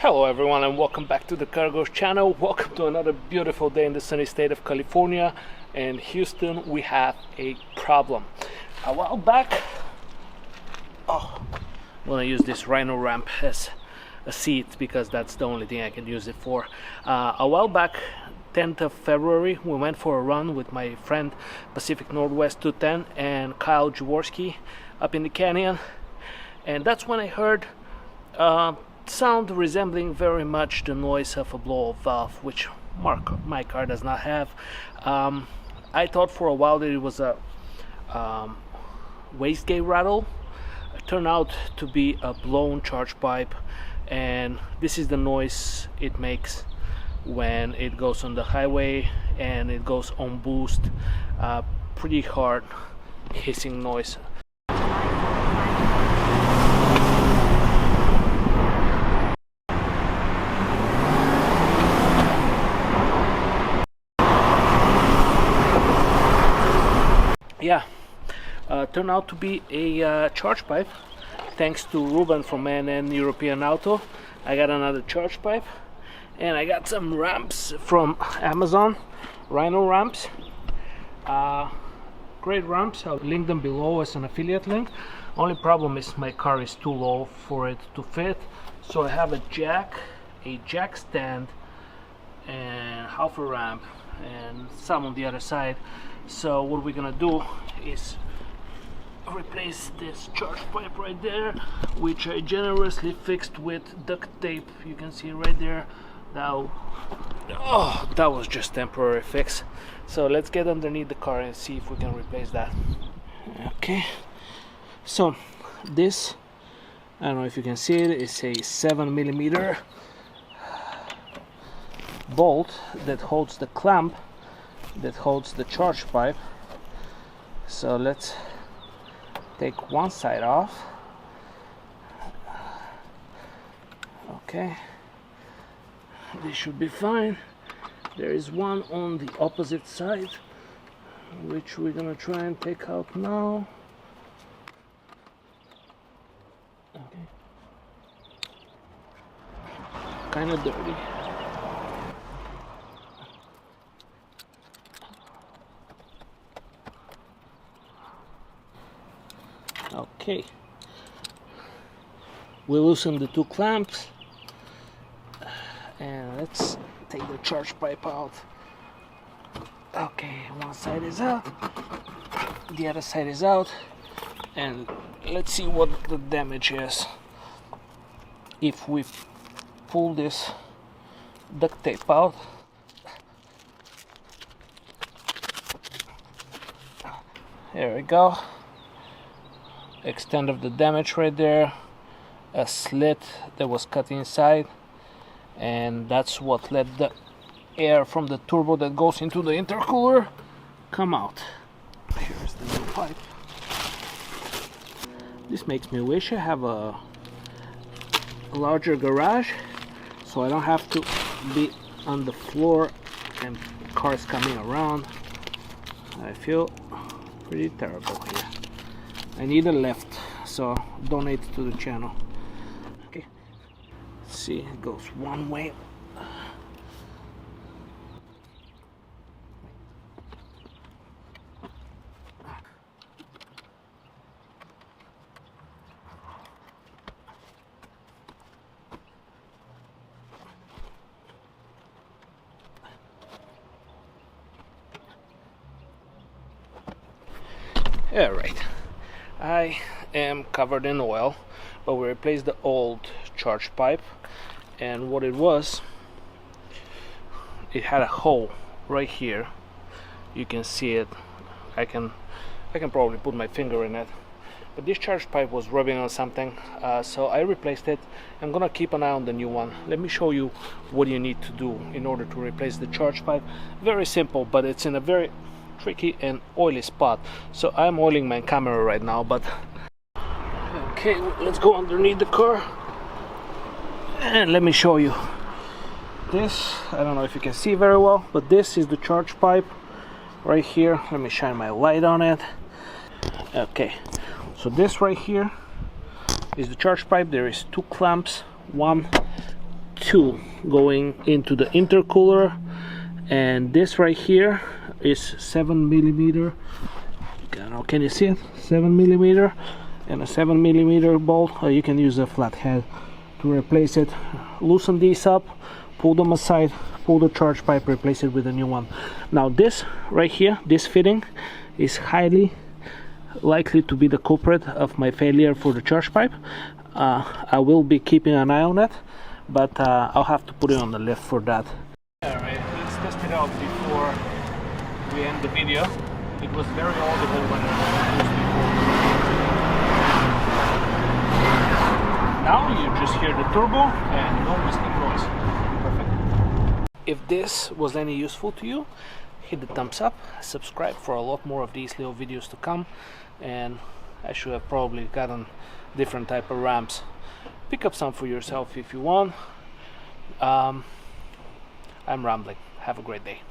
Hello everyone and welcome back to the Cargo's channel. Welcome to another beautiful day in the sunny state of California. In Houston we have a problem. A while back, I'm gonna use this Rhino ramp as a seat because that's the only thing I can use it for. A while back, 10th of February, we went for a run with my friend Pacific Northwest 210 and Kyle Jaworski up in the canyon, and that's when I heard sound resembling very much the noise of a blow-off valve, which my car does not have. I thought for a while that it was a wastegate rattle. It turned out to be a blown charge pipe, and this is the noise it makes when it goes on the highway and it goes on boost. Pretty hard hissing noise. Yeah, turned out to be a charge pipe. Thanks to Ruben from NN European Auto, I got another charge pipe, and I got some ramps from Amazon, Rhino ramps. Great ramps. I'll link them below as an affiliate link. Only problem is my car is too low for it to fit, so I have a jack stand, and half a ramp, and some on the other side. So what we're gonna do is replace this charge pipe right there, which I generously fixed with duct tape. You can see right there. Now, that was just temporary fix. So let's get underneath the car and see if we can replace that. Okay, so this, I don't know if you can see it, is a 7mm bolt that holds the clamp that holds the charge pipe. So let's take one side off. Okay, this should be fine. There is one on the opposite side, which we're gonna try and take out now. Okay, kind of dirty. Okay, we loosen the two clamps, and let's take the charge pipe out. Okay, one side is out, the other side is out, and let's see what the damage is. If we pull this duct tape out, there we go. Extent of the damage right there, a slit that was cut inside, and that's what let the air from the turbo that goes into the intercooler come out. Here's the new pipe. This makes me wish I have a larger garage, so I don't have to be on the floor and cars coming around. I feel pretty terrible here. I need a lift, so donate to the channel. Okay, let's see, it goes one way. All right. I am covered in oil, but we replaced the old charge pipe, and what it was, it had a hole right here. You can see it. I can probably put my finger in it, but this charge pipe was rubbing on something, so I replaced it. I'm gonna keep an eye on the new one. Let me show you what you need to do in order to replace the charge pipe. Very simple, but it's in a very tricky and oily spot, so I'm oiling my camera right now. But okay, let's go underneath the car and let me show you this. I don't know if you can see very well, but this is the charge pipe right here. Let me shine my light on it. Okay, so this right here is the charge pipe. There is two clamps, one 2 going into the intercooler, and this right here is 7mm. Can you see it? 7mm, and a 7mm bolt. You can use a flathead to replace it. Loosen these up, pull them aside, pull the charge pipe, replace it with a new one. Now this right here, this fitting, is highly likely to be the culprit of my failure for the charge pipe. I will be keeping an eye on it, but I'll have to put it on the lift for that. Alright, let's test it out before we end the video. It was very audible when it was used before. Now you just hear the turbo and no whistling noise. Perfect. If this was any useful to you, hit the thumbs up, subscribe for a lot more of these little videos to come, and I should have probably gotten different type of ramps. Pick up some for yourself if you want. I'm rambling. Have a great day.